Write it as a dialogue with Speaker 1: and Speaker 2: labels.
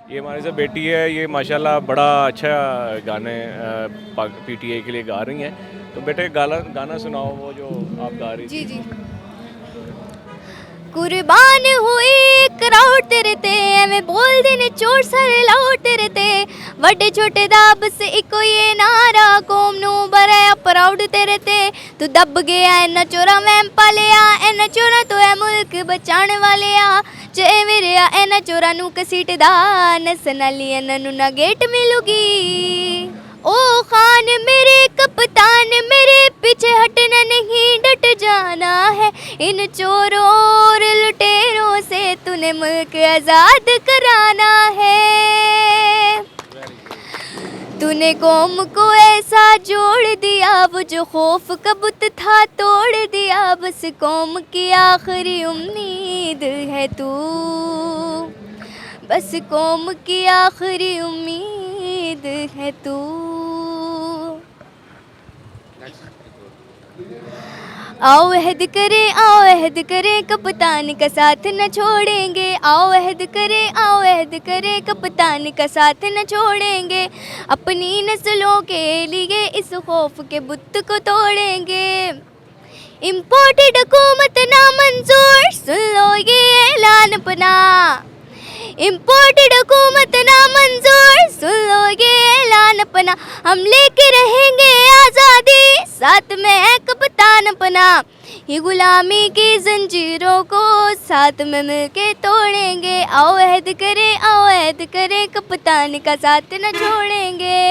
Speaker 1: ये हमारे से बेटी है, ये माशाल्लाह बड़ा अच्छा गाने पीटीए के लिए गा रही हैं। तो बेटे गाना सुनाओ वो जो आप गा रही
Speaker 2: जी
Speaker 1: थी।
Speaker 2: जी। कुर्बान हुई क्राउड तेरे ते एवें बोलदे ने चोर सारे लाउड तेरे ते ਵੱਡੇ ਛੋਟੇ ਦਾ ਬਸ ਇੱਕੋ ਹੀ ਨਾਰਾ ਕੌਮ ਨੂੰ ਬੜਾ ਪ੍ਰਾਊਡ ਤੇਰੇ ਤੇ ਤੂੰ ਦੱਬ ਗਿਆ ਇਹਨਾਂ ਚੋਰਾਂ ਮੈਂ ਪਾਲਿਆ ਇਹਨਾਂ ਚੋਰਾਂ ਤੋਂ ਇਹ ਮੁਲਕ ਬਚਾਉਣ ਵਾਲਿਆ ਜੇ ਵੀਰਿਆ ਇਹਨਾਂ ਚੋਰਾਂ ਨੂੰ ਕਸੀਟਦਾ ਨਸਨ ਵਾਲੀ ਇਹਨਾਂ ਨੂੰ ਨਾ ਗੇਟ ਮਿਲੂਗੀ ओ खान मेरे कप्तान मेरे पीछे हटना नहीं डट जाना है इन चोरों और लुटेरों से तूने मुल्क आज़ाद कराना है तूने कौम को ऐसा जोड़ दिया वो जो खौफ का बुत था तोड़ दिया बस कौम की आखिरी उम्मीद है तू बस कौम की आखिरी उम्मीद है तू आओ अहद करें कप्तान का साथ न छोड़ेंगे आओ अहद करें कप्तान का साथ न छोड़ेंगे अपनी नस्लों के लिए इस खौफ के बुत को तोड़ेंगे इम्पोर्टेड हुकूमत ना मंजूर सुन लो ये ऐलान अपना इम्पोर्टेड हुकूमत ना मंजूर सुन लो ये ऐलान अपना हम लेके रहेंगे आज़ादी साथ में है कप्तान अपना ये गुलामी की जंजीरों को साथ में मिलके तोड़ेंगे आओ अहद करें कप्तान का साथ न छोड़ेंगे।